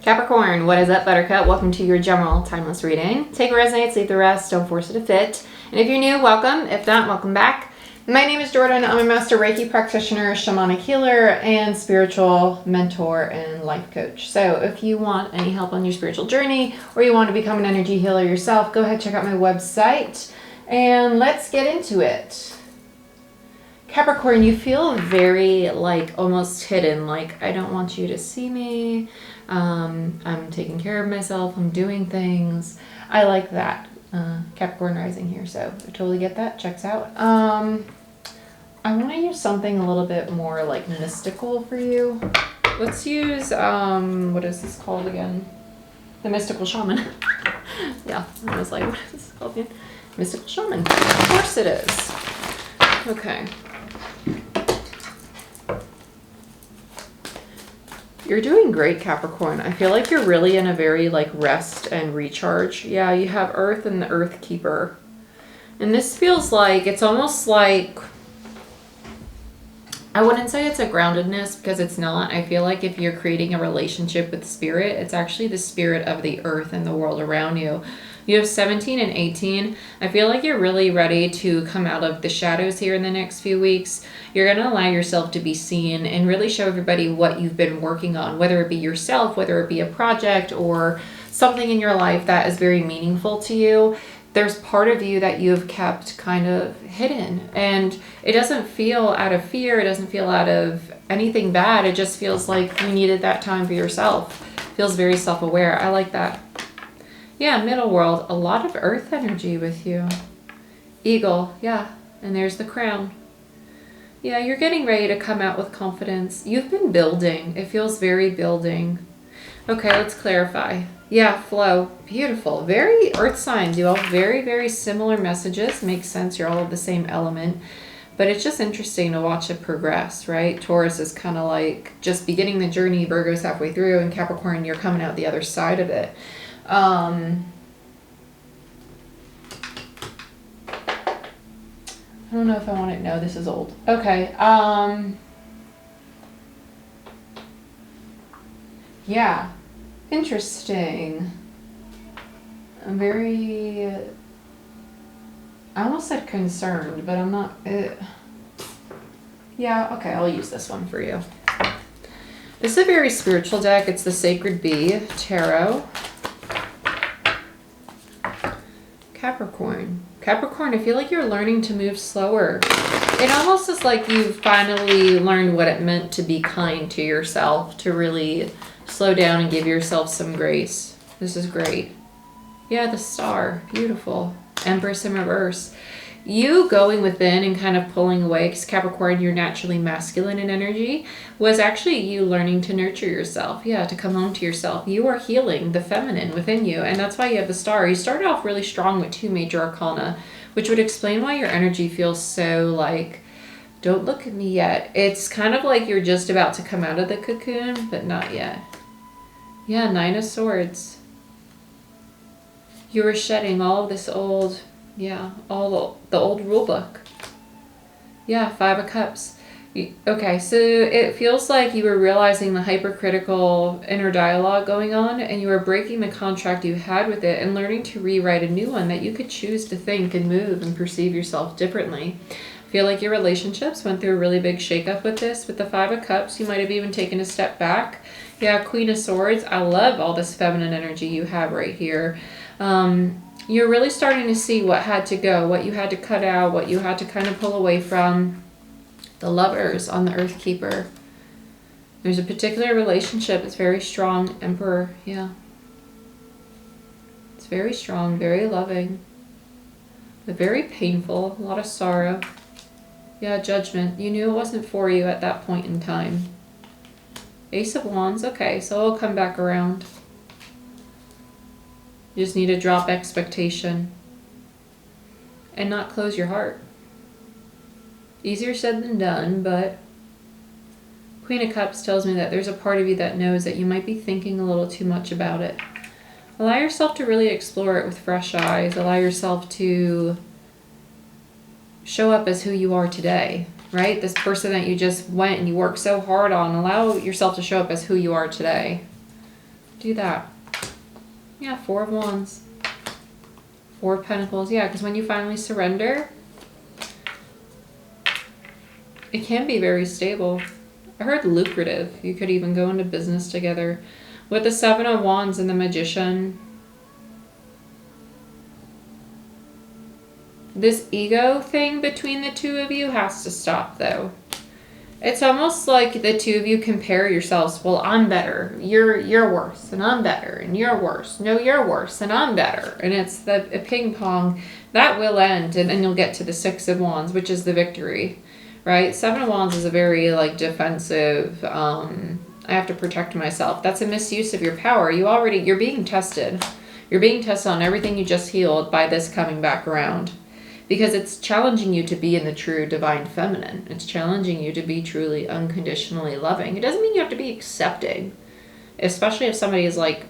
Capricorn, what is up, Buttercup? Welcome to your general timeless reading. Take what resonates, leave the rest, don't force it to fit. And if you're new, welcome. If not, welcome back. My name is Jordan. I'm a master Reiki practitioner, shamanic healer, and spiritual mentor and life coach. So if you want any help on your spiritual journey or you want to become an energy healer yourself, go ahead, check out my website, and let's get into it. Capricorn, you feel very almost hidden, I don't want you to see me. I'm taking care of myself. I'm doing things. I like that. Capricorn rising here, so I totally get that. Checks out. I want to use something a little bit more mystical for you. Let's use, what is this called again? The mystical shaman. Yeah, I was like, what is this called again? Mystical shaman. Of course it is. Okay. You're doing great, Capricorn. I feel like you're really in a very rest and recharge. Yeah, you have Earth and the Earth Keeper. And this feels like, it's almost like, I wouldn't say it's a groundedness because it's not. I feel like if you're creating a relationship with spirit, it's actually the spirit of the earth and the world around you. You have 17 and 18. I feel like you're really ready to come out of the shadows here in the next few weeks. You're going to allow yourself to be seen and really show everybody what you've been working on, whether it be yourself, whether it be a project or something in your life that is very meaningful to you. There's part of you that you have kept kind of hidden, and it doesn't feel out of fear. It doesn't feel out of anything bad. It just feels like you needed that time for yourself. Feels very self-aware. I like that. Yeah, middle world, a lot of earth energy with you. Eagle, yeah, and there's the crown. Yeah, you're getting ready to come out with confidence. You've been building. It feels very building. Okay, let's clarify. Yeah, flow, beautiful. Very earth signs. You all have very, very similar messages. Makes sense. You're all of the same element. But it's just interesting to watch it progress, right? Taurus is kind of like just beginning the journey. Virgo's halfway through, and Capricorn, you're coming out the other side of it. I don't know if I want it. No, this is old. Okay. Yeah. Interesting. I'm very, I almost said concerned, but I'm not. Yeah, okay, I'll use this one for you. This is a very spiritual deck. It's the Sacred Bee Tarot. Capricorn. Capricorn, I feel like you're learning to move slower. It almost is like you've finally learned what it meant to be kind to yourself, to really slow down and give yourself some grace. This is great. Yeah, the Star. Beautiful. Empress in reverse. You going within and kind of pulling away, because Capricorn, you're naturally masculine in energy, was actually you learning to nurture yourself. Yeah, to come home to yourself. You are healing the feminine within you, and that's why you have the Star. You started off really strong with 2 major arcana, which would explain why your energy feels so don't look at me yet. It's kind of like you're just about to come out of the cocoon, but not yet. Yeah, 9 of Swords. You were shedding all of this old... Yeah, all the old rule book. Yeah, 5 of Cups. Okay, so it feels like you were realizing the hypercritical inner dialogue going on, and you were breaking the contract you had with it and learning to rewrite a new one that you could choose to think and move and perceive yourself differently. I feel like your relationships went through a really big shakeup with this. With the 5 of Cups, you might have even taken a step back. Yeah, Queen of Swords. I love all this feminine energy you have right here. You're really starting to see what had to go, what you had to cut out, what you had to kind of pull away from. The Lovers on the Earth Keeper. There's a particular relationship. It's very strong. Emperor, yeah. It's very strong, very loving, but very painful. A lot of sorrow. Yeah, Judgment. You knew it wasn't for you at that point in time. Ace of Wands. Okay, so it'll come back around. You just need to drop expectation and not close your heart. Easier said than done, but Queen of Cups tells me that there's a part of you that knows that you might be thinking a little too much about it. Allow yourself to really explore it with fresh eyes. Allow yourself to show up as who you are today, right? This person that you just went and you worked so hard on, allow yourself to show up as who you are today. Do that. Yeah, Four of Wands. Four of Pentacles. Yeah, because when you finally surrender, it can be very stable. I heard lucrative. You could even go into business together. With the Seven of Wands and the Magician, this ego thing between the two of you has to stop, though. It's almost like the two of you compare yourselves. Well, I'm better. You're worse, and I'm better, and you're worse. No, you're worse, and I'm better. And it's a ping pong that will end, and then you'll get to the Six of Wands, which is the victory, right? Seven of Wands is a very like defensive. I have to protect myself. That's a misuse of your power. You're being tested. You're being tested on everything you just healed by this coming back around. Because it's challenging you to be in the true divine feminine. It's challenging you to be truly unconditionally loving. It doesn't mean you have to be accepting. Especially if somebody is like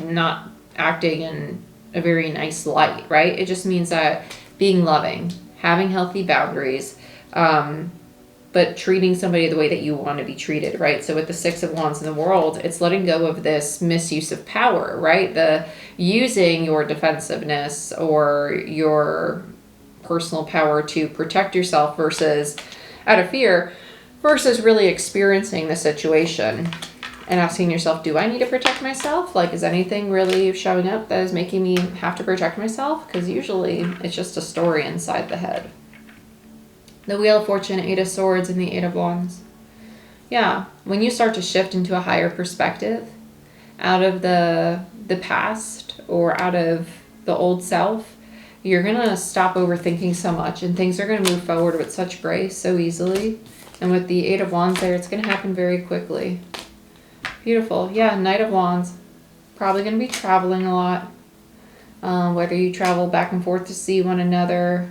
not acting in a very nice light, right? It just means that being loving, having healthy boundaries, but treating somebody the way that you want to be treated, right? So with the Six of Wands in the world, it's letting go of this misuse of power, right? The using your defensiveness or your personal power to protect yourself versus out of fear versus really experiencing the situation and asking yourself, do I need to protect myself? Like, is anything really showing up that is making me have to protect myself? Because usually it's just a story inside the head. The Wheel of Fortune, Eight of Swords, and the Eight of Wands. Yeah, when you start to shift into a higher perspective out of the past or out of the old self, you're going to stop overthinking so much, and things are going to move forward with such grace so easily. And with the Eight of Wands there, it's going to happen very quickly. Beautiful. Yeah, Knight of Wands. Probably going to be traveling a lot. Whether you travel back and forth to see one another.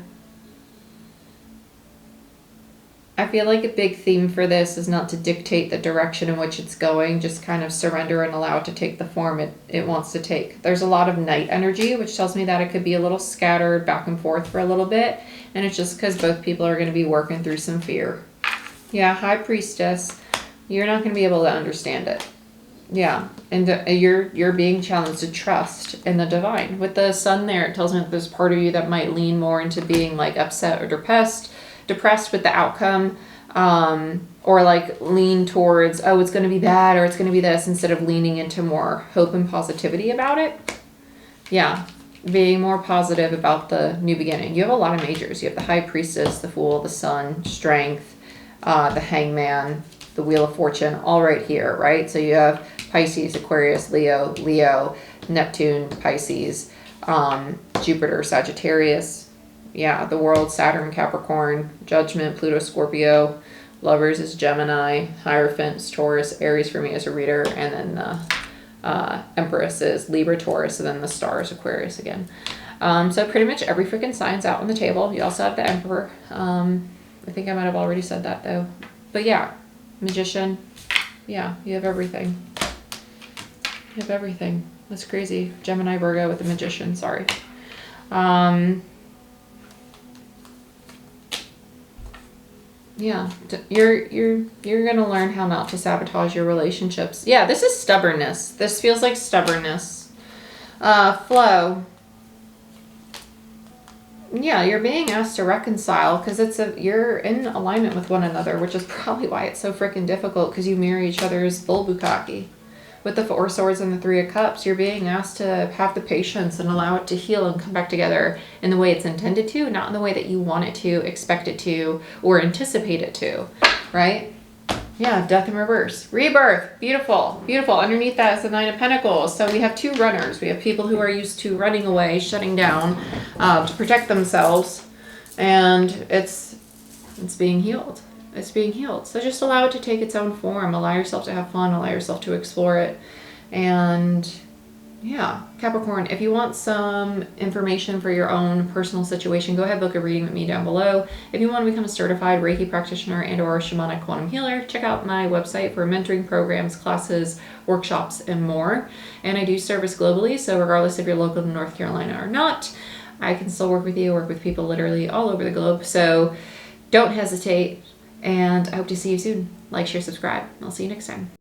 I feel like a big theme for this is not to dictate the direction in which it's going, just kind of surrender and allow it to take the form it wants to take. There's a lot of night energy, which tells me that it could be a little scattered back and forth for a little bit, and it's just because both people are going to be working through some fear. Yeah, High Priestess, you're not going to be able to understand it. Yeah, and you're being challenged to trust in the divine. With the Sun there, it tells me that there's part of you that might lean more into being like upset or depressed with the outcome, or like lean towards, oh, it's going to be bad or it's going to be this, instead of leaning into more hope and positivity about it. Yeah, being more positive about the new beginning. You have a lot of majors. You have the High Priestess, the Fool, the Sun, Strength, the Hangman, the Wheel of Fortune, all right here, right? So you have Pisces, Aquarius, Leo, Neptune, Pisces, Jupiter, Sagittarius. Yeah, the World, Saturn, Capricorn, Judgment, Pluto, Scorpio, Lovers is Gemini, Hierophant, Taurus, Aries for me as a reader, and then the Empress is Libra, Taurus, and then the Stars, Aquarius again. So pretty much every freaking sign's out on the table. You also have the Emperor. I think I might have already said that though. But yeah, Magician. Yeah, you have everything. You have everything. That's crazy. Gemini, Virgo with the Magician, sorry. Yeah, you're gonna learn how not to sabotage your relationships. Yeah, this is stubbornness. This feels like stubbornness. Flow. Yeah, you're being asked to reconcile because you're in alignment with one another, which is probably why it's so freaking difficult, because you mirror each other's bull bukkake. With the Four of Swords and the Three of Cups, you're being asked to have the patience and allow it to heal and come back together in the way it's intended to, not in the way that you want it to, expect it to, or anticipate it to, right? Yeah, Death in reverse. Rebirth. Beautiful. Beautiful. Underneath that is the Nine of Pentacles. So we have two runners. We have people who are used to running away, shutting down to protect themselves, and it's being healed. It's being healed. So just allow it to take its own form. Allow yourself to have fun. Allow yourself to explore it. And yeah, Capricorn, if you want some information for your own personal situation, go ahead, book a reading with me down below. If you want to become a certified Reiki practitioner and or shamanic quantum healer, check out my website for mentoring programs, classes, workshops, and more. And I do service globally, so regardless if you're local to North Carolina or not, I can still work with you, work with people literally all over the globe. So don't hesitate. And I hope to see you soon. Like, share, subscribe. I'll see you next time.